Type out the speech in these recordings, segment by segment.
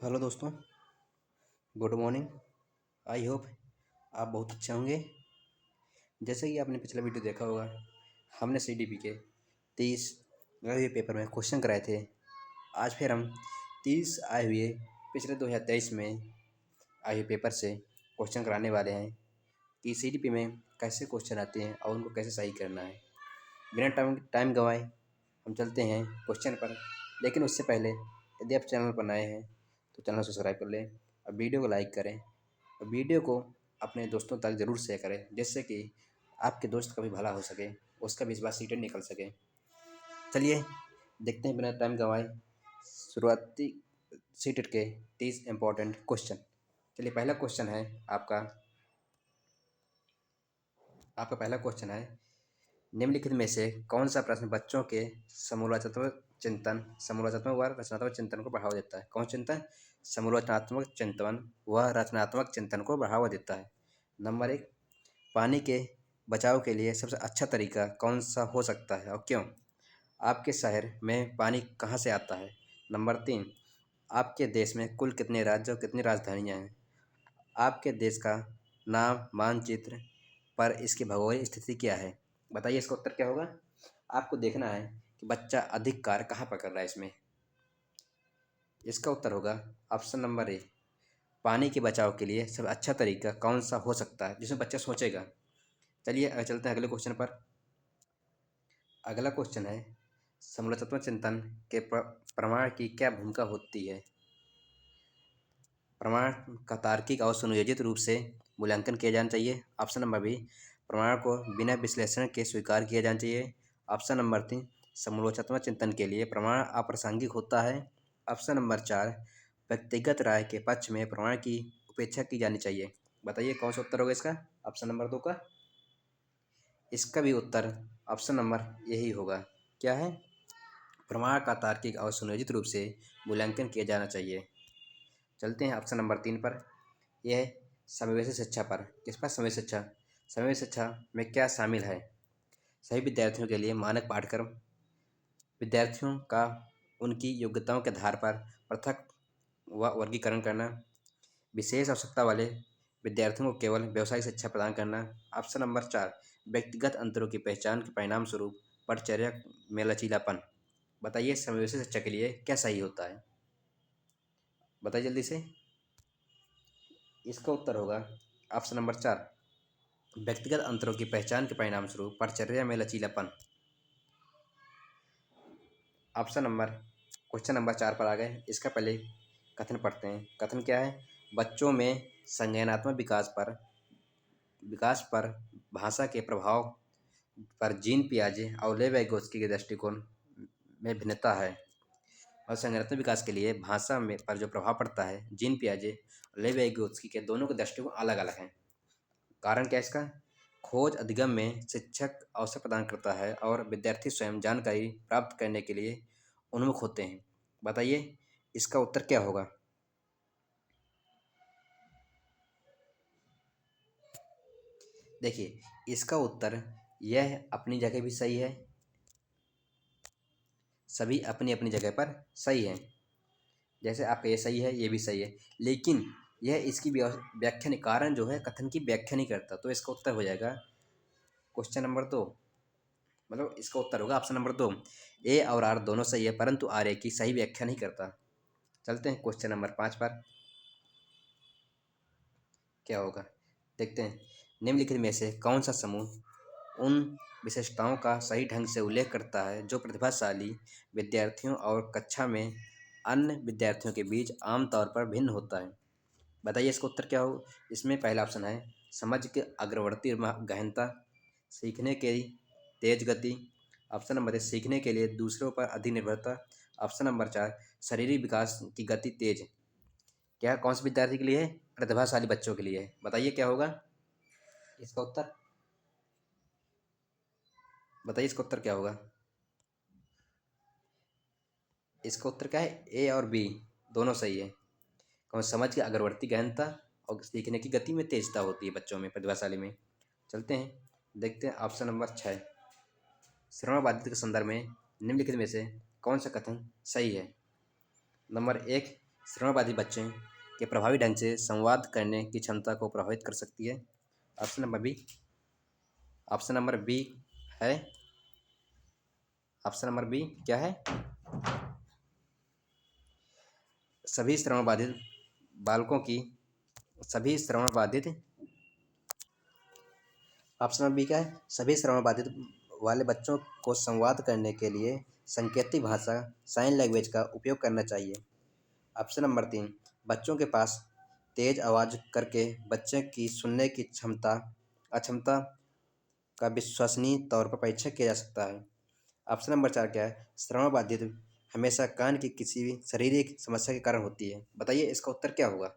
Hello दोस्तों, good morning. I hope आप बहुत अच्छे होंगे। जैसे कि आपने पिछला वीडियो देखा होगा, हमने सीडीपी के 30 आए हुए पेपर में क्वेश्चन कराए थे। आज फिर हम 30 आए हुए पिछले 2023 में आए हुए पेपर से क्वेश्चन कराने वाले हैं कि सीडीपी में कैसे क्वेश्चन आते हैं और उनको कैसे सही करना है। बिना टाइम गंवाए हम चलते हैं क्वेश्चन पर। लेकिन उससे पहले यदि आप चैनल पर नए हैं तो चैनल सब्सक्राइब कर लें और वीडियो को लाइक करें और वीडियो को अपने दोस्तों तक ज़रूर शेयर करें, जिससे कि आपके दोस्त का भी भला हो सके, उसका भी इस बार सीटें निकल सके। चलिए देखते हैं बिना टाइम गंवाए शुरुआती सीटेट के 30 इम्पोर्टेंट क्वेश्चन। चलिए आपका पहला क्वेश्चन है, निम्नलिखित में से कौन सा प्रश्न बच्चों के समूलात्मक व रचनात्मक चिंतन को बढ़ावा देता है? कौन चिंतन? समूलात्मक चिंतन व रचनात्मक चिंतन को बढ़ावा देता है। नंबर 1, पानी के बचाव के लिए सबसे अच्छा तरीका कौन सा हो सकता है और क्यों? आपके शहर में पानी कहाँ से आता है? नंबर 3, आपके देश में कुल कितने राज्य और कितनी राजधानियाँ हैं? आपके देश का नाम मानचित्र पर इसकी भौगोलिक स्थिति क्या है? बताइए इसका उत्तर क्या होगा। आपको देखना है कि बच्चा अधिक कार्य कहाँ पर कर रहा है इसमें। इसका उत्तर होगा ऑप्शन नंबर ए, पानी के बचाव के लिए सबसे अच्छा तरीका कौन सा हो सकता है, जिसमें बच्चा सोचेगा। चलिए चलते हैं अगले क्वेश्चन पर। अगला क्वेश्चन है, समूलात्मक चिंतन के प्रमाण की क्या भूमिका होती है? प्रमाण का तार्किक और सुनियोजित रूप से मूल्यांकन किया जाना चाहिए। ऑप्शन नंबर बी, प्रमाण को बिना विश्लेषण के स्वीकार किया जाना चाहिए। ऑप्शन नंबर 3, समलोचनात्मक चिंतन के लिए प्रमाण अप्रासंगिक होता है। ऑप्शन नंबर 4, व्यक्तिगत राय के पक्ष में प्रमाण की उपेक्षा की जानी चाहिए। बताइए कौन सा उत्तर होगा इसका, ऑप्शन नंबर 2 का। इसका भी उत्तर ऑप्शन नंबर यही होगा। क्या है? प्रमाण का तार्किक और सुनियोजित रूप से मूल्यांकन किया जाना चाहिए। चलते हैं ऑप्शन नंबर 3 पर। यह है समावेशी शिक्षा पर। किस पर? समावेशी शिक्षा। समावेशी शिक्षा में क्या शामिल है? सभी विद्यार्थियों के लिए मानक पाठ्यक्रम, विद्यार्थियों का उनकी योग्यताओं के आधार पर पृथक वर्गीकरण करना, विशेष आवश्यकता वाले विद्यार्थियों को केवल व्यावसायिक शिक्षा प्रदान करना। ऑप्शन नंबर 4, व्यक्तिगत अंतरों की पहचान के परिणाम स्वरूप पठचर्या में लचीलापन। बताइए समावेशी शिक्षा के लिए क्या सही होता है? बताइए जल्दी से। इसका उत्तर होगा ऑप्शन नंबर 4, व्यक्तिगत अंतरों की पहचान के परिणाम स्वरूप पठचर्या में लचीलापन। क्वेश्चन नंबर 4 पर आ गए। इसका पहले कथन पढ़ते हैं। कथन क्या है? बच्चों में संज्ञानात्मक विकास पर भाषा के प्रभाव पर जीन पियाजे और लेव वाइगोत्स्की के दृष्टिकोण में भिन्नता है। और संज्ञानात्मक विकास के लिए भाषा में पर जो प्रभाव पड़ता है, जीन पियाजे और लेव वाइगोत्स्की के दोनों के दृष्टिकोण अलग अलग हैं। कारण क्या है इसका? खोज अधिगम में शिक्षक अवसर प्रदान करता है और विद्यार्थी स्वयं जानकारी प्राप्त करने के लिए उन्मुख होते हैं। बताइए इसका उत्तर क्या होगा। देखिए इसका उत्तर यह अपनी जगह भी सही है, सभी अपनी अपनी जगह पर सही है। जैसे आपका ये सही है, ये भी सही है, लेकिन यह इसकी व्याख्या नहीं, कारण जो है कथन की व्याख्या नहीं करता। तो इसका उत्तर हो जाएगा क्वेश्चन नंबर 2, मतलब इसका उत्तर होगा ऑप्शन नंबर 2। ए और आर दोनों सही है, परंतु आर ए की सही व्याख्या नहीं करता। चलते हैं क्वेश्चन नंबर 5 पर। क्या होगा देखते हैं। निम्नलिखित में से कौन सा समूह उन विशेषताओं का सही ढंग से उल्लेख करता है जो प्रतिभाशाली विद्यार्थियों और कक्षा में अन्य विद्यार्थियों के बीच आमतौर पर भिन्न होता है? बताइए इसका उत्तर क्या हो। इसमें पहला ऑप्शन है समझ के अग्रवर्ती गहनता, सीखने की तेज गति। ऑप्शन नंबर 3, सीखने के लिए दूसरों पर अधिक निर्भरता। ऑप्शन नंबर 4, शारीरिक विकास की गति तेज। क्या कौन से विद्यार्थी के लिए है? प्रतिभाशाली बच्चों के लिए है। बताइए क्या होगा इसका उत्तर। बताइए इसका उत्तर क्या होगा। इसका उत्तर क्या है? ए और बी दोनों सही है। कौन? समझ की अग्रवर्ती गहनता और सीखने की गति में तेजता होती है बच्चों में, प्रतिभाशाली में। चलते हैं देखते हैं ऑप्शन नंबर 6, श्रवण बाधित के संदर्भ में निम्नलिखित में से कौन सा कथन सही है? नंबर 1, श्रवणबाधित बच्चे के प्रभावी ढंग से संवाद करने की क्षमता को प्रभावित कर सकती है? Option number B. Option number B है, ऑप्शन नंबर बी क्या है? सभी श्रवणबाधित बालकों की सभी श्रवणबाधित ऑप्शन नंबर बी क्या है? सभी श्रवणबाधित वाले बच्चों को संवाद करने के लिए संकेतिक भाषा साइन लैंग्वेज का उपयोग करना चाहिए। ऑप्शन नंबर तीन, बच्चों के पास तेज आवाज़ करके बच्चे की सुनने की अक्षमता का विश्वसनीय तौर पर परीक्षण किया जा सकता है। ऑप्शन नंबर चार क्या है? श्रवण बाधित हमेशा कान की किसी भी शारीरिक समस्या के कारण होती है। बताइए इसका उत्तर क्या होगा?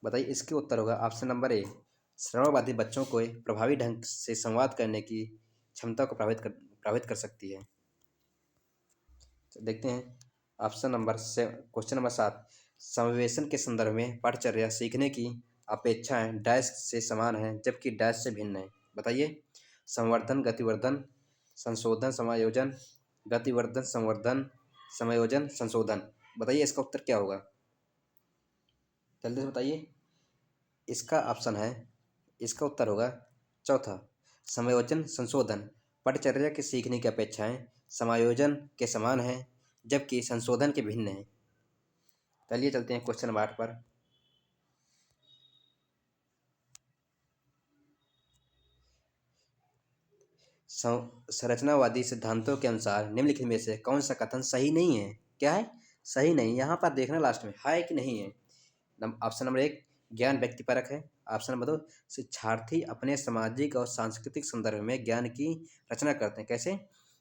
बताइए इसके उत्तर होगा ऑप्शन नंबर ए। श्रवण बाधित बच्चों को प्रभावी ढंग से संवाद करने की क्षमता को प्रभावित कर सकती है। तो देखते हैं ऑप्शन नंबर से क्वेश्चन नंबर 7। समावेशन के संदर्भ में पाठचर्या सीखने की अपेक्षाएं डैश से समान है जबकि डैश से भिन्न है। बताइए। संवर्धन, गतिवर्धन, संशोधन, समायोजन, गतिवर्धन, संवर्धन, समायोजन, संशोधन। बताइए इसका उत्तर क्या होगा? जल्दी से बताइए। इसका ऑप्शन है, इसका उत्तर होगा चौथा, समायोजन संशोधन। पठचर्या के सीखने की अपेक्षाएं समायोजन के समान है जबकि संशोधन के भिन्न है। चलिए चलते हैं क्वेश्चन नंबर 8 पर। संरचनावादी सिद्धांतों के अनुसार निम्नलिखित में से कौन सा कथन सही नहीं है? क्या है? सही नहीं। यहाँ पर देखना लास्ट में है कि नहीं है। ऑप्शन नंबर एक, ज्ञान व्यक्तिपरक है। ऑप्शन नंबर दो, शिक्षार्थी अपने सामाजिक और सांस्कृतिक संदर्भ में ज्ञान की रचना करते हैं। कैसे?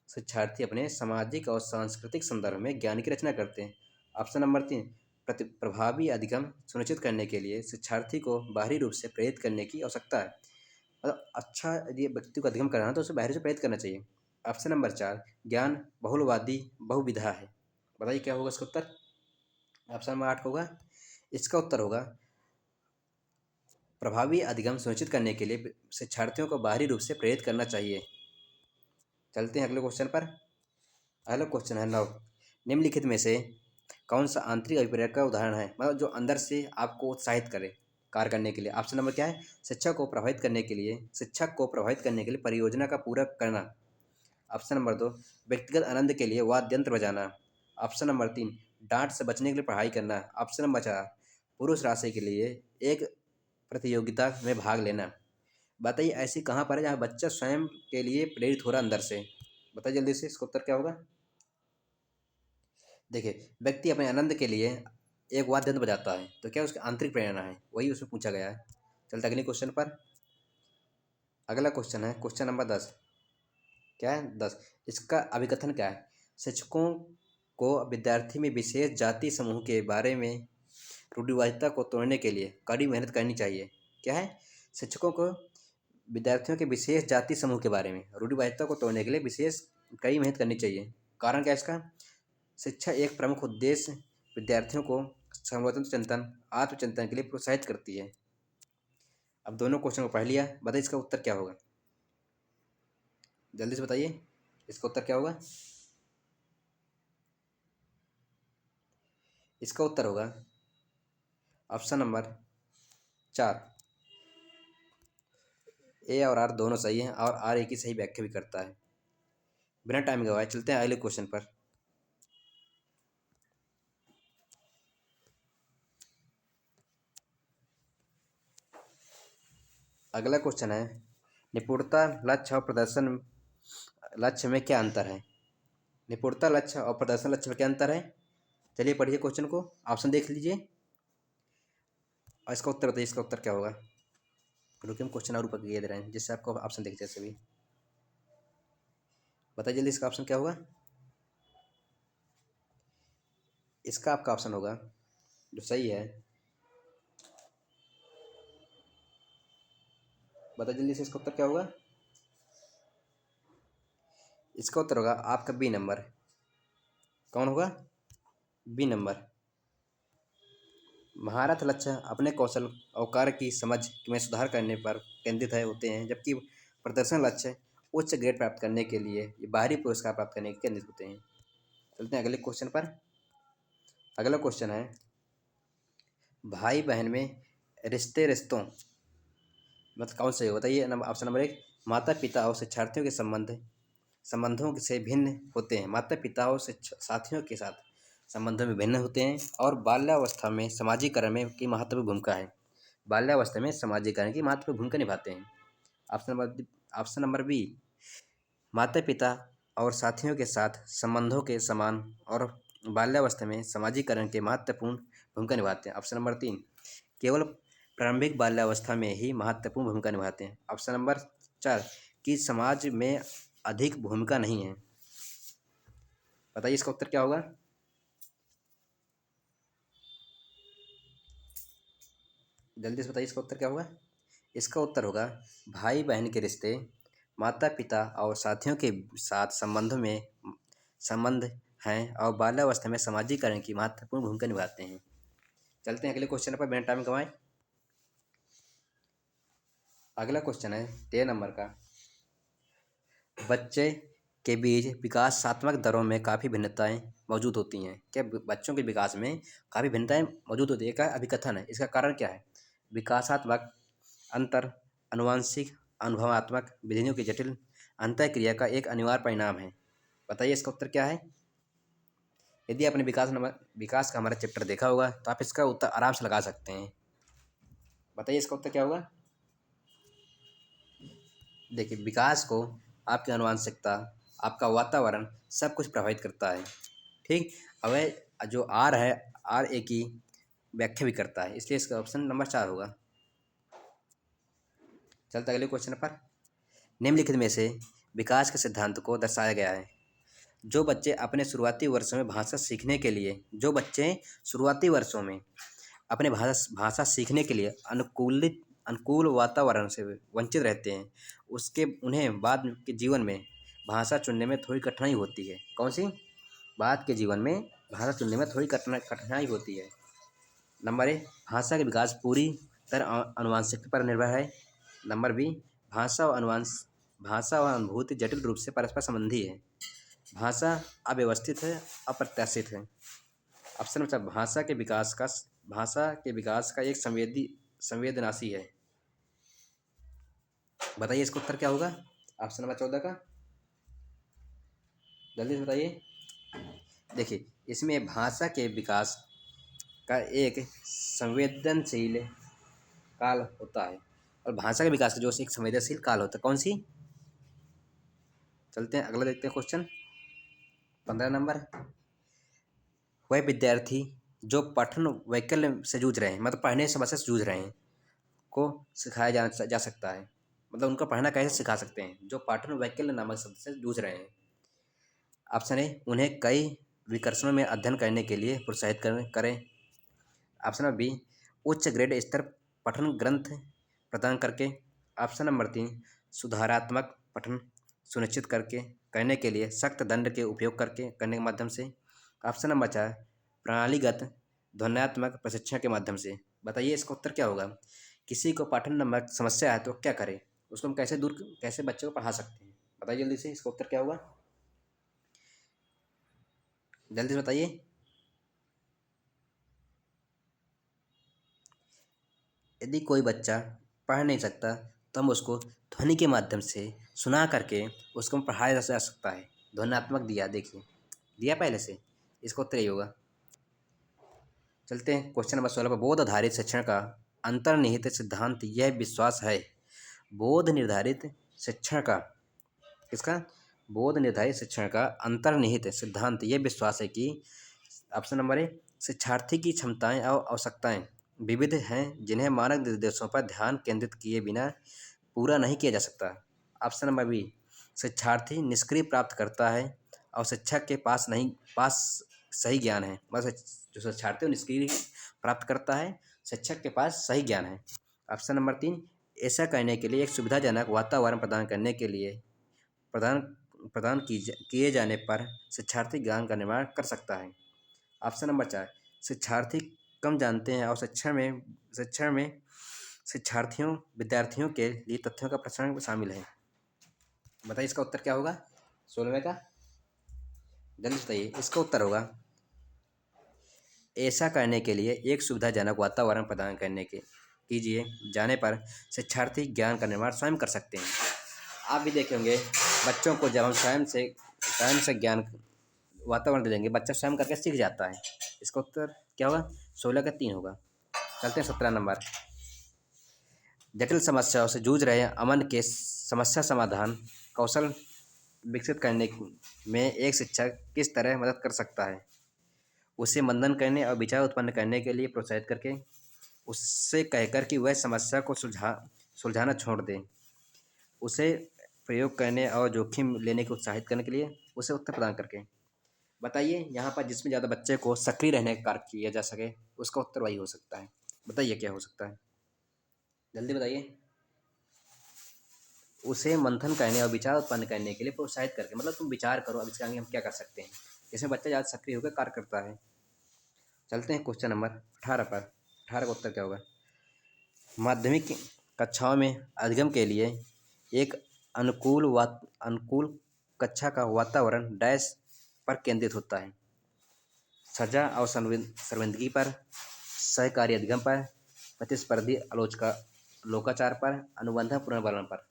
शिक्षार्थी अपने सामाजिक और सांस्कृतिक संदर्भ में ज्ञान की रचना करते हैं। ऑप्शन नंबर तीन, प्रभावी अधिगम सुनिश्चित करने के लिए शिक्षार्थी को बाहरी रूप से प्रेरित करने की आवश्यकता है। मतलब अच्छा यदि व्यक्ति को अधिगम करना है तो उसे बाहरी से प्रेरित करना चाहिए। ऑप्शन नंबर चार, ज्ञान बहुलवादी बहुविधा है। बताइए क्या होगा इसका उत्तर? ऑप्शन नंबर 8 होगा। इसका उत्तर होगा प्रभावी अधिगम सुनिश्चित करने के लिए शिक्षार्थियों को बाहरी रूप से प्रेरित करना चाहिए। चलते हैं अगले क्वेश्चन पर। अगला क्वेश्चन है 9। निम्नलिखित में से कौन सा आंतरिक अभिप्रेरक का उदाहरण है? मतलब जो अंदर से आपको उत्साहित करे कार्य करने के लिए। ऑप्शन नंबर क्या है? शिक्षक को प्रभावित करने के लिए परियोजना का पूरा करना। ऑप्शन नंबर दो, व्यक्तिगत आनंद के लिए वाद्य यंत्र बजाना। ऑप्शन नंबर तीन, डांट से बचने के लिए पढ़ाई करना। ऑप्शन नंबर चार, पुरुष राशि के लिए एक प्रतियोगिता में भाग लेना। बताइए ऐसी कहाँ पर है जहाँ बच्चा स्वयं के लिए प्रेरित हो रहा अंदर से? बताइए जल्दी से इसका उत्तर क्या होगा? देखिए, व्यक्ति अपने आनंद के लिए एक वाद्य यंत्र बजाता है तो क्या उसकी आंतरिक प्रेरणा है, वही उसमें पूछा गया है। चलते अगले क्वेश्चन पर। अगला क्वेश्चन है क्वेश्चन नंबर 10। क्या है? 10। इसका अभिकथन क्या है? शिक्षकों को विद्यार्थी में विशेष जाति समूह के बारे में रूढ़िवादिता को तोड़ने के लिए कड़ी मेहनत करनी चाहिए। क्या है? शिक्षकों को विद्यार्थियों के विशेष जाति समूह के बारे में रूढ़िवादिता को तोड़ने के लिए विशेष कड़ी मेहनत करनी चाहिए। कारण क्या है इसका? शिक्षा एक प्रमुख उद्देश्य विद्यार्थियों को सर्वोत्तम चिंतन, आत्मचिंतन के लिए प्रोत्साहित करती है। अब दोनों क्वेश्चन को पढ़ लिया, बताइए इसका उत्तर क्या होगा? जल्दी से बताइए इसका उत्तर क्या होगा? इसका उत्तर होगा ऑप्शन नंबर 4। ए और आर दोनों सही हैं और आर ए की सही व्याख्या भी करता है। बिना टाइम गवाए चलते हैं अगले क्वेश्चन पर। अगला क्वेश्चन है, निपुणता लक्ष्य और प्रदर्शन लक्ष्य में क्या अंतर है? निपुणता लक्ष्य और प्रदर्शन लक्ष्य में क्या अंतर है? चलिए पढ़िए क्वेश्चन को, ऑप्शन देख लीजिए और इसका उत्तर बताइए। इसका उत्तर क्या होगा? रुकिए हम क्वेश्चन और ऊपर दे रहे हैं जिससे आपको ऑप्शन दिख जाए सभी। बताइए जल्दी इसका ऑप्शन क्या होगा? इसका आपका ऑप्शन होगा जो सही है, बताइए जल्दी से इसका उत्तर क्या होगा? इसका उत्तर होगा आपका बी नंबर। कौन होगा? B number. महारत लक्ष्य अपने कौशल और कार्य की समझ में सुधार करने पर केंद्रित है होते हैं जबकि प्रदर्शन लक्ष्य उच्च ग्रेड प्राप्त करने के लिए बाहरी पुरस्कार प्राप्त करने के केंद्रित होते हैं। चलते हैं अगले क्वेश्चन पर। अगला क्वेश्चन है, भाई बहन में रिश्तों मतलब कौन सा है बताइए। ऑप्शन नंबर 1, माता पिता और शिक्षार्थियों के संबंधों से भिन्न होते हैं। माता पिता और साथियों के साथ संबंधों में भिन्न होते हैं। और बाल्यावस्था में सामाजिकरण में की महत्वपूर्ण भूमिका है। बाल्यावस्था में सामाजिकरण की महत्वपूर्ण भूमिका निभाते हैं। ऑप्शन नंबर बी, माता पिता और साथियों के साथ संबंधों के समान और बाल्यावस्था में सामाजिकरण के महत्वपूर्ण भूमिका निभाते हैं। ऑप्शन नंबर 3, केवल प्रारंभिक बाल्यावस्था में ही महत्वपूर्ण भूमिका निभाते हैं। ऑप्शन नंबर 4, कि समाज में अधिक भूमिका नहीं है। बताइए इसका उत्तर क्या होगा। जल्दी से बताइए इसका उत्तर क्या होगा। इसका उत्तर होगा, भाई बहन के रिश्ते माता पिता और साथियों के साथ संबंध हैं और बाल्यावस्था में सामाजिकरण की महत्वपूर्ण भूमिका निभाते हैं। चलते हैं अगले क्वेश्चन पर बिना टाइम गंवाए। अगला क्वेश्चन है 13 नंबर का, बच्चे के बीच विकासात्मक दरों में काफ़ी भिन्नताएं मौजूद होती हैं। क्या बच्चों के विकास में काफ़ी भिन्नताएं मौजूद होती है का अभिकथन है। इसका कारण क्या है। विकासात्मक अंतर आनुवंशिक अनुभवात्मक विधियों की जटिल अंतःक्रिया का एक अनिवार्य परिणाम है। बताइए इसका उत्तर क्या है। यदि आपने विकास का हमारा चैप्टर देखा होगा तो आप इसका उत्तर आराम से लगा सकते हैं। बताइए इसका उत्तर क्या होगा। देखिए, विकास को आपकी आनुवंशिकता, आपका वातावरण सब कुछ प्रभावित करता है। ठीक, अब जो आर है, आर ए की व्याख्या भी करता है, इसलिए इसका ऑप्शन नंबर 4 होगा। चलते अगले क्वेश्चन पर। निम्नलिखित में से विकास के सिद्धांत को दर्शाया गया है। जो बच्चे अपने शुरुआती वर्षों में भाषा सीखने के लिए अपने भाषा सीखने के लिए अनुकूल वातावरण से वंचित रहते हैं, उन्हें बाद के जीवन में भाषा चुनने में थोड़ी कठिनाई होती है। कौन सी। बाद के जीवन में भाषा चुनने में थोड़ी कठिनाई होती है। नंबर ए, भाषा का विकास पूरी तरह आनुवंशिकता पर निर्भर है। नंबर बी, भाषा और अनुभूति जटिल रूप से परस्पर संबंधी है। भाषा अव्यवस्थित है, अप्रत्याशित है। ऑप्शन नंबर 4, भाषा के विकास का एक संवेदनाशी है। बताइए इसका उत्तर क्या होगा। ऑप्शन नंबर 14 का, जल्दी से बताइए। देखिए, इसमें भाषा के विकास का एक संवेदनशील काल होता है और भाषा के विकास का जो एक संवेदनशील काल होता है। कौन सी। चलते हैं अगला देखते हैं क्वेश्चन 15 नंबर। वह विद्यार्थी जो पठन वैकल्य से जूझ रहे हैं, मतलब पढ़ने की समस्या से जूझ रहे हैं, को सिखाया जा सकता है। मतलब उनका पढ़ना कैसे सिखा सकते हैं, जो पाठन वैकल्य नामक शब्द से जूझ रहे हैं। ऑप्शन ए, उन्हें कई विकर्षणों में अध्ययन करने के लिए प्रोत्साहित करें। ऑप्शन नंबर बी, उच्च ग्रेड स्तर पठन ग्रंथ प्रदान करके। ऑप्शन नंबर 3, सुधारात्मक पठन सुनिश्चित करने के लिए सख्त दंड के उपयोग करने के माध्यम से। ऑप्शन नंबर 4, प्रणालीगत ध्वन्यात्मक प्रशिक्षण के माध्यम से। बताइए इसका उत्तर क्या होगा। किसी को पठन नामक समस्या है तो क्या करें, उसको हम कैसे बच्चे को पढ़ा सकते हैं। बताइए जल्दी से इसका उत्तर क्या होगा। जल्दी से बताइए। यदि कोई बच्चा पढ़ नहीं सकता तो हम उसको ध्वनि के माध्यम से सुना करके उसको पढ़ाया जा सकता है। ध्वन्यात्मक दिया, देखिए दिया पहले से, इसका उत्तर यही होगा। चलते हैं क्वेश्चन नंबर 16 पर। बोध आधारित शिक्षण का अंतर्निहित सिद्धांत यह विश्वास है। बोध निर्धारित शिक्षण का किसका बोध निर्धारित शिक्षण का अंतर्निहित सिद्धांत यह विश्वास है कि ऑप्शन नंबर ए, शिक्षार्थी की क्षमताएं और आवश्यकताएं विविध हैं, जिन्हें मानक निर्देशों पर ध्यान केंद्रित किए बिना पूरा नहीं किया जा सकता। ऑप्शन नंबर बी, शिक्षार्थी निष्क्रिय प्राप्त करता है और शिक्षक के पास सही ज्ञान है। बस जो शिक्षार्थी निष्क्रिय प्राप्त करता है, शिक्षक के पास सही ज्ञान है। ऑप्शन नंबर 3, ऐसा करने के लिए एक सुविधाजनक वातावरण प्रदान करने के लिए प्रदान किए जाने पर शिक्षार्थी ज्ञान का निर्माण कर सकता है। ऑप्शन नंबर 4, शिक्षार्थी कम जानते हैं और शिक्षण में विद्यार्थियों के लिए तथ्यों का प्रसारण शामिल है। बताइए इसका उत्तर क्या होगा 16वें का। जल्दी बताइए, इसका उत्तर होगा ऐसा करने के लिए एक सुविधाजनक वातावरण प्रदान करने के कीजिए जाने पर शिक्षार्थी ज्ञान का निर्माण स्वयं कर सकते हैं। आप भी देखे होंगे बच्चों को जब हम स्वयं से ज्ञान वातावरण दे देंगे, बच्चा स्वयं करके सीख जाता है। इसका उत्तर क्या होगा? 16 का 3 होगा। चलते हैं 17 नंबर। जटिल समस्याओं से जूझ रहे अमन के समस्या समाधान कौशल विकसित करने में एक शिक्षक किस तरह मदद कर सकता है? उसे मंथन करने और विचार उत्पन्न करने के लिए प्रोत्साहित करके, उससे कहकर कि वह समस्या को सुलझाना छोड़ दे, उसे प्रयोग करने और जोखिम लेने को उत्साहित करने के लिए उसे उत्तर प्रदान करके। बताइए यहाँ पर जिसमें ज़्यादा बच्चे को सक्रिय रहने का कार्य किया जा सके, उसका उत्तर वही हो सकता है। बताइए क्या हो सकता है, जल्दी बताइए। उसे मंथन करने और विचार उत्पन्न करने के लिए प्रोत्साहित करके, मतलब तुम विचार करो अब इसके आगे हम क्या कर सकते हैं। इसमें बच्चा ज़्यादा सक्रिय होकर कार्य करता है। चलते हैं क्वेश्चन नंबर 18 पर। 18 का उत्तर क्या होगा? माध्यमिक कक्षाओं में अधिगम के लिए एक अनुकूल कक्षा का वातावरण डैश पर केंद्रित होता है। सजा और सर्विंदगी पर, सहकारी अधिगम पर, प्रतिस्पर्धी लोकाचार पर, अनुबंध पुनर्वर्णन पर।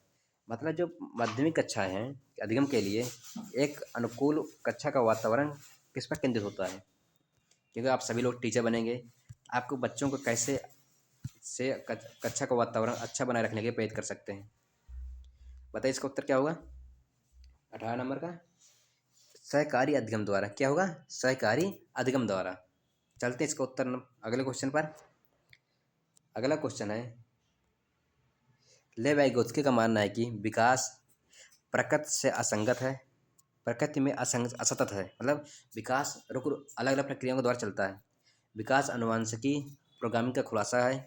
मतलब जो माध्यमिक कक्षाएं हैं अधिगम के लिए एक अनुकूल कक्षा का वातावरण किस पर केंद्रित होता है? क्योंकि आप सभी लोग टीचर बनेंगे, आपको बच्चों को कैसे से कक्षा का वातावरण अच्छा बनाए रखने के लिए प्रेरित कर सकते हैं। बताइए इसका उत्तर क्या होगा 18 नंबर का? सहकारी अधिगम द्वारा। क्या होगा? सहकारी अधिगम द्वारा। चलते हैं इसका उत्तर अगले क्वेश्चन पर। अगला क्वेश्चन है, ले वाइगोत्स्की का मानना है कि विकास प्रकृति से असंगत है, प्रकृति में असतत है। मतलब विकास अलग अलग प्रक्रियाओं के द्वारा चलता है। विकास आनुवंशिकी प्रोग्रामिंग का खुलासा है।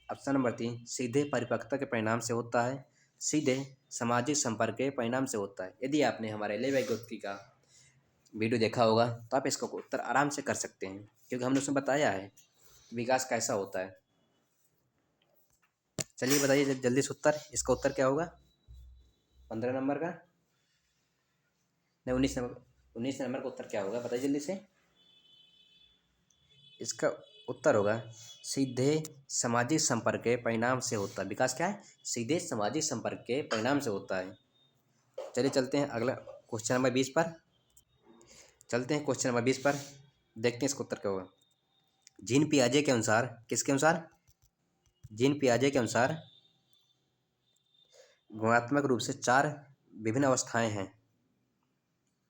ऑप्शन नंबर 3, सीधे परिपक्वता के परिणाम से होता है, सीधे सामाजिक संपर्क के परिणाम से होता है। यदि आपने हमारे ले वाइगोत्स्की का वीडियो देखा होगा तो आप इसका उत्तर आराम से कर सकते हैं, क्योंकि हमने उसमें बताया है विकास कैसा होता है। चलिए बताइए जल्दी से उत्तर, इसका उत्तर क्या होगा 15 नंबर का? नहीं 19 नंबर का उत्तर क्या होगा बताइए जल्दी से। इसका उत्तर होगा सीधे सामाजिक संपर्क के परिणाम से होता है। विकास क्या है? सीधे सामाजिक संपर्क के परिणाम से होता है। चलिए चलते हैं अगला क्वेश्चन नंबर 20 पर। चलते हैं क्वेश्चन नंबर 20 पर, देखते हैं इसका उत्तर क्या होगा। जीन पियाजे के अनुसार, किसके अनुसार? जीन पियाजे के अनुसार गुणात्मक रूप से 4 विभिन्न अवस्थाएं हैं।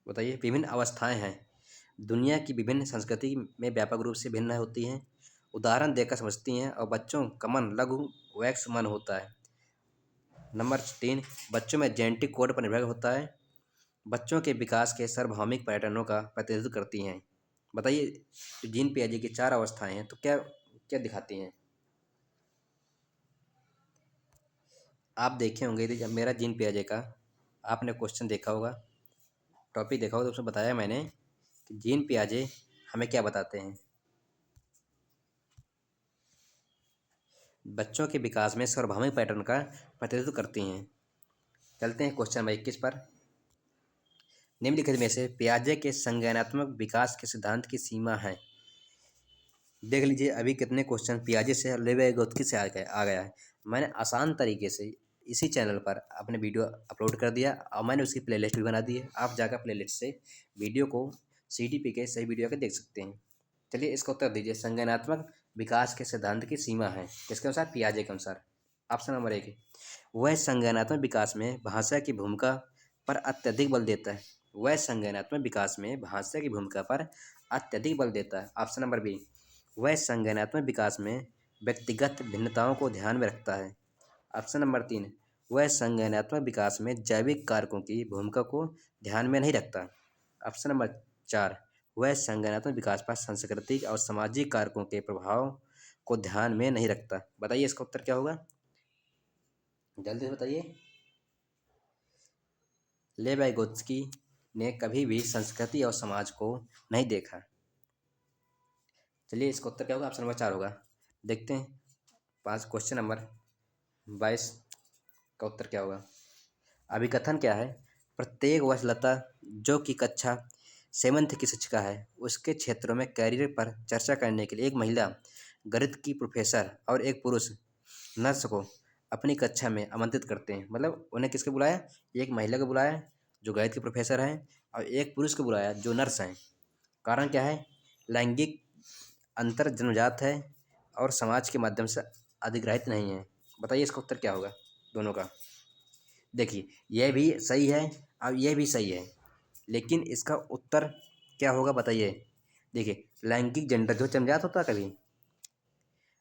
बताइए, विभिन्न अवस्थाएं हैं। दुनिया की विभिन्न संस्कृति में व्यापक रूप से भिन्न होती हैं, उदाहरण देकर समझती हैं, और बच्चों का मन लघु वयस्क मन होता है। नंबर 3, बच्चों में जेनेटिक कोड पर निर्भर होता है, बच्चों के विकास के सार्वभौमिक पैटर्नों का प्रतिनिधित्व करती हैं। बताइए जो जीन पियाजे की 4 अवस्थाएं हैं तो क्या क्या दिखाती हैं? आप देखे होंगे जब मेरा जीन पियाजे का आपने क्वेश्चन देखा होगा, टॉपिक देखा होगा, तो उसमें बताया मैंने कि जीन पियाजे हमें क्या बताते हैं। बच्चों के विकास में सार्वभौमिक पैटर्न का प्रतिनिधित्व करती हैं। चलते हैं क्वेश्चन नंबर 21 पर। निम्नलिखित में से पियाजे के संज्ञानात्मक विकास के सिद्धांत की सीमा है। देख लीजिए अभी कितने क्वेश्चन पियाजे से ले वाइगोत्स्की से आ गया है। मैंने आसान तरीके से इसी चैनल पर अपने वीडियो अपलोड कर दिया और मैंने उसकी प्लेलिस्ट भी बना दी है। आप जाकर प्लेलिस्ट से वीडियो को CDP के सही वीडियो के देख सकते हैं। चलिए इसका उत्तर दीजिए। संज्ञानात्मक विकास के सिद्धांत की सीमा है किसके अनुसार? पियाजे के अनुसार। ऑप्शन नंबर 1, वह संज्ञानात्मक विकास में भाषा की भूमिका पर अत्यधिक बल देता है। वह संज्ञानात्मक विकास में भाषा की भूमिका पर अत्यधिक बल देता है। ऑप्शन नंबर बी, वह संज्ञानात्मक विकास में व्यक्तिगत भिन्नताओं को ध्यान में रखता है। ऑप्शन नंबर 3, वह संज्ञानात्मक विकास में जैविक कारकों की भूमिका को ध्यान में नहीं रखता। ऑप्शन नंबर 4, वह संज्ञानात्मक विकास पर सांस्कृतिक और सामाजिक कारकों के प्रभाव को ध्यान में नहीं रखता। बताइए इसका उत्तर क्या होगा, जल्दी से बताइए। ले वाइगोत्स्की ने कभी भी संस्कृति और समाज को नहीं देखा। चलिए इसका उत्तर क्या होगा? ऑप्शन नंबर 4 होगा। देखते हैं क्वेश्चन नंबर 22 का उत्तर क्या होगा। अभिकथन क्या है? प्रत्येक वत्सलता जो कि कक्षा सेवंथ की शिक्षिका है, उसके क्षेत्रों में कैरियर पर चर्चा करने के लिए एक महिला गणित की प्रोफेसर और एक पुरुष नर्स को अपनी कक्षा में आमंत्रित करते हैं। मतलब उन्हें किसके बुलाया? एक महिला को बुलाया जो गणित की प्रोफेसर है, और एक पुरुष को बुलाया जो नर्स हैं। कारण क्या है? लैंगिक अंतर जन्मजात है और समाज के माध्यम से अधिग्रहित नहीं है। बताइए इसका उत्तर क्या होगा दोनों का? देखिए, यह भी सही है और यह भी सही है, लेकिन इसका उत्तर क्या होगा बताइए? देखिए, लैंगिक जेंडर जो जन्मजात होता है कभी?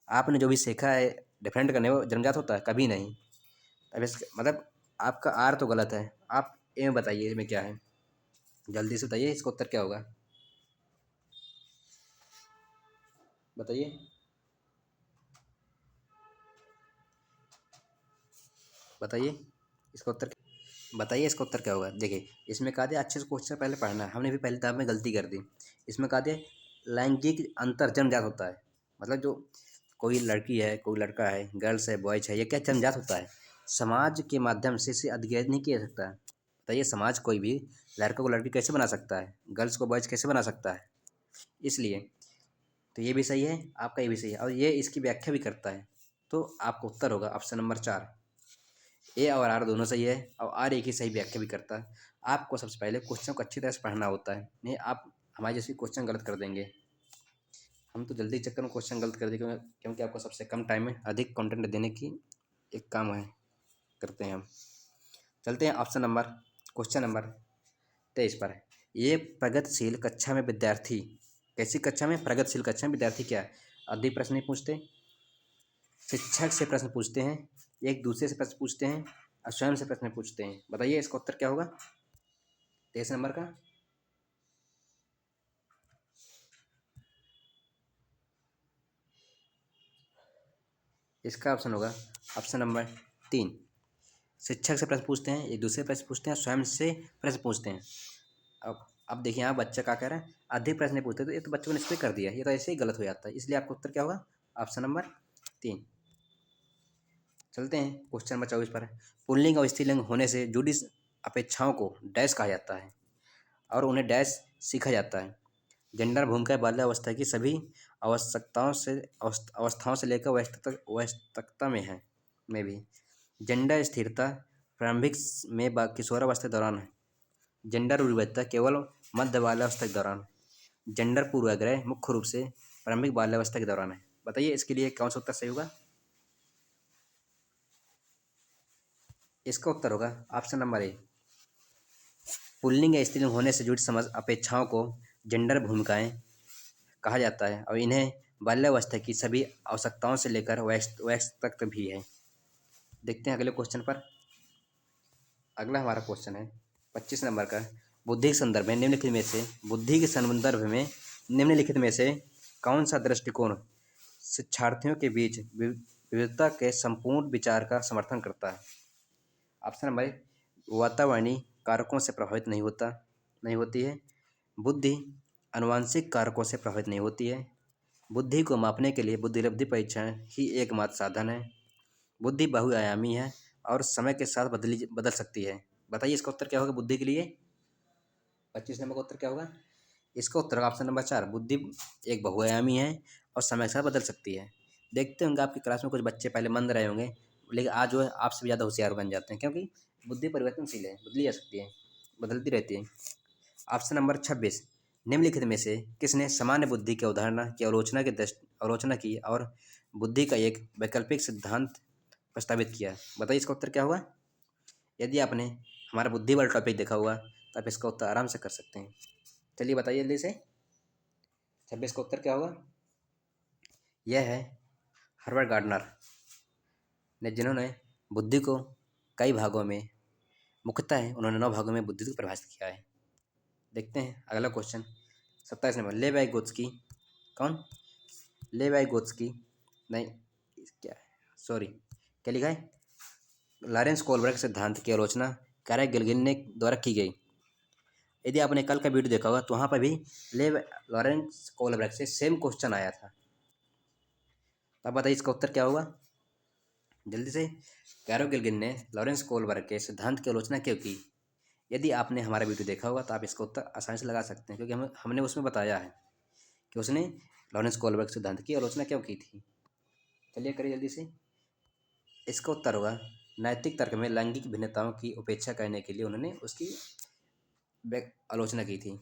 आपने जो भी सीखा है डिफरेंट करने, वो जन्मजात होता है? कभी नहीं। अब इस मतलब आपका आर तो गलत है। आप ए में बताइए, ए में क्या है? जल्दी से बताइए इसका उत्तर क्या होगा? बताइए। बताइए इसका उत्तर। बताइए इसका उत्तर क्या होगा? देखिए, इसमें कहा दिया अच्छे से क्वेश्चन पहले पढ़ना है। हमने भी पहले किताब में गलती कर दी। इसमें कहा दिया लैंगिक अंतर जन्मजात होता है। मतलब जो कोई लड़की है, कोई लड़का है, गर्ल्स है, बॉयज है, ये क्या जन्मजात होता है? समाज के माध्यम से इसे अधिग्रहित नहीं किया जा सकता है। बताइए, समाज कोई भी लड़का को लड़की कैसे बना सकता है? गर्ल्स को बॉयज कैसे बना सकता है? इसलिए तो ये भी सही है, आपका ये भी सही है, और ये इसकी व्याख्या भी करता है। तो आपका उत्तर होगा ऑप्शन नंबर 4। ए और आर दोनों सही है, और आर एक ही सही व्याख्या भी करता है। आपको सबसे पहले क्वेश्चन को अच्छी तरह से पढ़ना होता है, नहीं आप हमारे जैसे क्वेश्चन गलत कर देंगे। हम तो जल्दी चक्कर में क्वेश्चन गलत कर देंगे, क्योंकि आपको सबसे कम टाइम में अधिक कंटेंट देने की एक काम है, करते हैं हम। चलते हैं ऑप्शन नंबर क्वेश्चन नंबर 23 पर। ये प्रगतिशील कक्षा में विद्यार्थी, कैसी कक्षा में? प्रगतिशील कक्षा में विद्यार्थी क्या है? अधिक प्रश्न नहीं पूछते, शिक्षक से प्रश्न पूछते हैं, एक दूसरे से प्रश्न पूछते हैं, और स्वयं से प्रश्न पूछते हैं। बताइए इसका उत्तर क्या होगा 23 नंबर का? इसका ऑप्शन होगा ऑप्शन नंबर 3। शिक्षक से प्रश्न पूछते हैं, एक दूसरे से प्रश्न पूछते हैं, स्वयं से प्रश्न पूछते हैं। अब देखिए, यहाँ बच्चा क्या कह रहा है? अधिक प्रश्न नहीं पूछते, तो ये तो बच्चों ने इसलिए कर दिया, ये तो ऐसे ही गलत हो जाता है। इसलिए आपका उत्तर क्या होगा? Option number 3। चलते हैं क्वेश्चन नंबर 24 पर। पुल्लिंग और स्त्रीलिंग होने से जुड़ी अपेक्षाओं को डैश कहा जाता है, और उन्हें डैश सीखा जाता है। जेंडर भूमिका बाल्यावस्था की सभी अवस्थाओं से लेकर वयस्कता में है, में भी। जेंडर स्थिरता प्रारंभिक में किशोरावस्था के दौरान है। जेंडर विविधता केवल मध्य बाल्यावस्था के दौरान। जेंडर पूर्वाग्रह मुख्य रूप से प्रारंभिक बाल्यावस्था के दौरान है। बताइए इसके लिए कौन सा उत्तर सही होगा? इसका उत्तर होगा ऑप्शन नंबर ए। पुल्लिंग या स्त्रीलिंग होने से जुड़ी समझ अपेक्षाओं को जेंडर भूमिकाएं कहा जाता है, और इन्हें बाल्यावस्था की सभी आवश्यकताओं से लेकर वयस्क तक भी है। देखते हैं अगले क्वेश्चन पर। अगला हमारा क्वेश्चन है 25 नंबर का। बुद्धि के संदर्भ में निम्नलिखित में से बुद्धि के संदर्भ में निम्नलिखित में से कौन सा दृष्टिकोण शिक्षार्थियों के बीच विविधता के संपूर्ण विचार का समर्थन करता है? ऑप्शन नंबर ए, वातावरणीय कारकों से प्रभावित नहीं होती है। बुद्धि आनुवंशिक कारकों से प्रभावित नहीं होती है। बुद्धि को मापने के लिए बुद्धिलब्धि परीक्षण ही एकमात्र साधन है। बुद्धि बहुआयामी है और समय के साथ बदल सकती है। बताइए इसका उत्तर क्या होगा बुद्धि के लिए? 25 नंबर का उत्तर क्या होगा? इसका उत्तर ऑप्शन नंबर 4। बुद्धि एक बहुआयामी है और समय के साथ बदल सकती है। देखते होंगे आपकी क्लास में कुछ बच्चे पहले मंद रहे होंगे, लेकिन आज जो है आपसे भी ज़्यादा होशियार बन जाते हैं, क्योंकि बुद्धि परिवर्तनशील है, बदली जा सकती है, बदलती रहती है। Option number 26। निम्नलिखित में से किसने सामान्य बुद्धि की अवधारणा की आलोचना की और बुद्धि का एक वैकल्पिक सिद्धांत प्रस्तावित किया? बताइए इसका उत्तर क्या होगा? यदि आपने हमारा बुद्धि वाला टॉपिक देखा हुआ तो आप इसका उत्तर आराम से कर सकते हैं। चलिए बताइए जल्दी से 26 का उत्तर क्या होगा? यह है हर्बर्ट गार्डनर ने, जिन्होंने बुद्धि को कई भागों में, मुख्यतः उन्होंने 9 भागों में बुद्धि को परिभाषित किया है। देखते हैं अगला क्वेश्चन 27 नंबर। लेवी कौन? लेवी नहीं, क्या है, सॉरी, क्या लिखा है? लॉरेंस कोलबर्ग सिद्धांत की आलोचना कैरे गिलगिन ने द्वारा की गई। यदि आपने कल का वीडियो देखा होगा तो वहाँ पर भी लॉरेंस कोलबर्ग से सेम क्वेश्चन आया था। तो अब बताइए इसका उत्तर क्या होगा जल्दी से? कैरो गिलगिन ने लॉरेंस कोलबर्ग के सिद्धांत की आलोचना क्यों की? यदि आपने हमारा वीडियो देखा होगा तो आप इसका उत्तर आसानी से लगा सकते हैं, क्योंकि हमने उसमें बताया है कि उसने लॉरेंस कोलबर्ग सिद्धांत की आलोचना क्यों की थी। चलिए करिए जल्दी से। इसका उत्तर होगा नैतिक तर्क में लैंगिक भिन्नताओं की उपेक्षा करने के लिए उन्होंने उसकी आलोचना की थी।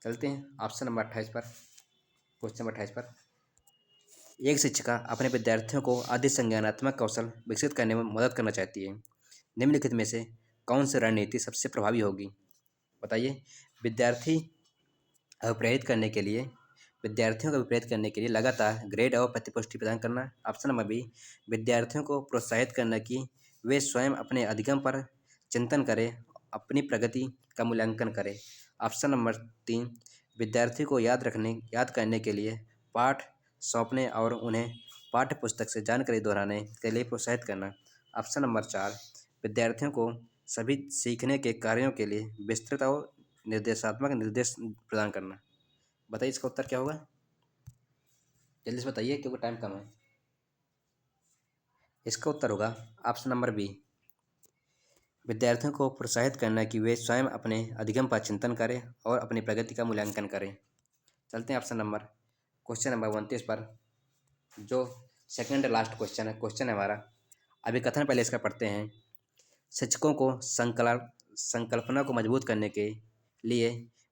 चलते हैं ऑप्शन नंबर 28 पर, क्वेश्चन नंबर 28 पर। एक शिक्षिका अपने विद्यार्थियों को अधिक संज्ञानात्मक कौशल विकसित करने में मदद करना चाहती है। निम्नलिखित में से कौन सी रणनीति सबसे प्रभावी होगी? बताइए। विद्यार्थी अभिप्रेरित करने के लिए विद्यार्थियों को अभिप्रेरित करने के लिए लगातार ग्रेड और प्रतिपुष्टि प्रदान करना। ऑप्शन नंबर बी, विद्यार्थियों को प्रोत्साहित करना कि वे स्वयं अपने अधिगम पर चिंतन करें, अपनी प्रगति का मूल्यांकन करें। ऑप्शन नंबर 3, विद्यार्थी को याद करने के लिए पाठ सौंपने और उन्हें पाठ्य पुस्तक से जानकारी दोहराने के लिए प्रोत्साहित करना। ऑप्शन नंबर 4, विद्यार्थियों को सभी सीखने के कार्यों के लिए विस्तृत और निर्देशात्मक निर्देश प्रदान करना। बताइए इसका उत्तर क्या होगा? जल्दी से बताइए क्योंकि टाइम कम है। इसका उत्तर होगा ऑप्शन नंबर बी, विद्यार्थियों को प्रोत्साहित करना कि वे स्वयं अपने अधिगम पर चिंतन करें और अपनी प्रगति का मूल्यांकन करें। चलते हैं क्वेश्चन नंबर 29 पर, जो सेकंड लास्ट क्वेश्चन है हमारा। अभिकथन पहले इसका पढ़ते हैं। शिक्षकों को संकल्पना को मजबूत करने के लिए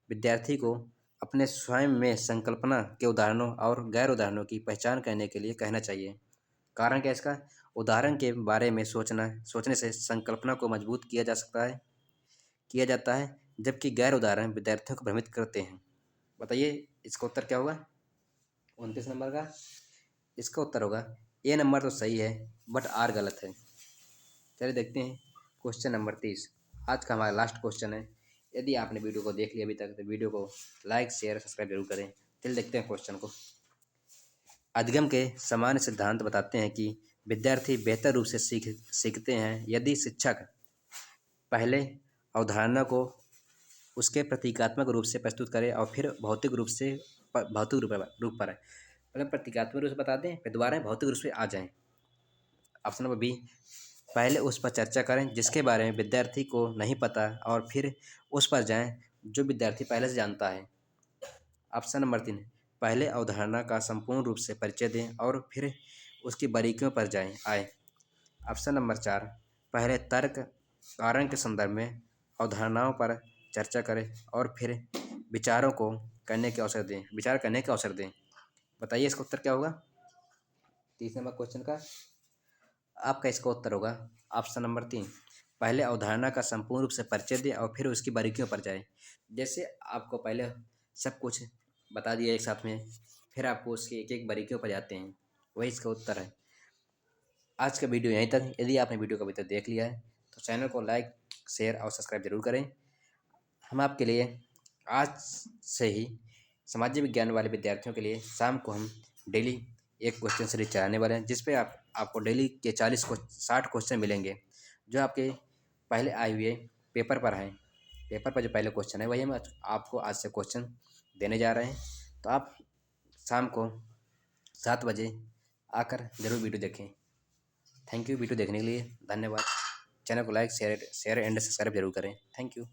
विद्यार्थी को अपने स्वयं में संकल्पना के उदाहरणों और गैर उदाहरणों की पहचान करने के लिए कहना चाहिए। कारण क्या है इसका? उदाहरण के बारे में सोचने से संकल्पना को मजबूत किया जाता है, जबकि गैर उदाहरण विद्यार्थियों को भ्रमित करते हैं। बताइए इसका उत्तर क्या होगा 29 नंबर का? इसका उत्तर होगा ए नंबर तो सही है बट आर गलत है। चलिए देखते हैं क्वेश्चन नंबर 30, आज का हमारा लास्ट क्वेश्चन है। यदि आपने वीडियो को देख लिया अभी तक तो वीडियो को लाइक शेयर सब्सक्राइब जरूर करें। चलिए देखते हैं क्वेश्चन को। अधिगम के सामान्य सिद्धांत बताते हैं कि विद्यार्थी बेहतर रूप से सीखते हैं यदि शिक्षक पहले अवधारणा को उसके प्रतीकात्मक रूप से प्रस्तुत करे और फिर भौतिक रूप पर मतलब प्रतीकात्मक रूप से बता दें फिर दोबारा भौतिक रूप से आ जाएं। ऑप्शन नंबर बी, पहले उस पर चर्चा करें जिसके बारे में विद्यार्थी को नहीं पता और फिर उस पर जाएं जो विद्यार्थी पहले से जानता है। ऑप्शन नंबर 3, पहले अवधारणा का संपूर्ण रूप से परिचय दें और फिर उसकी बारीकियों पर आए। ऑप्शन नंबर 4, पहले तर्क कारण के संदर्भ में अवधारणाओं पर चर्चा करें और फिर विचार करने के अवसर दें। बताइए इसका उत्तर क्या होगा 30 नंबर क्वेश्चन का? आपका इसका उत्तर होगा ऑप्शन नंबर 3, पहले अवधारणा का संपूर्ण रूप से परिचय दें और फिर उसकी बारीकियों पर जाए। जैसे आपको पहले सब कुछ बता दिया एक साथ में, फिर आपको उसकी एक एक बारीकियों पर जाते हैं, वही इसका उत्तर है। आज का वीडियो यहीं तक। यदि आपने वीडियो को अभी तक देख लिया है तो चैनल को लाइक शेयर और सब्सक्राइब जरूर करें। हम आपके लिए आज से ही सामाजिक विज्ञान वाले विद्यार्थियों के लिए शाम को हम डेली एक क्वेश्चन सीरीज चलाने वाले हैं, जिस पे आपको डेली के 60 क्वेश्चन मिलेंगे जो आपके पहले आए हुए पेपर पर हैं। पेपर पर जो पहले क्वेश्चन है वही हम आपको आज से क्वेश्चन देने जा रहे हैं। तो आप शाम को 7 बजे आकर ज़रूर वीडियो देखें। थैंक यू वीडियो देखने के लिए, धन्यवाद। चैनल को लाइक शेयर एंड सब्सक्राइब जरूर करें। Thank you.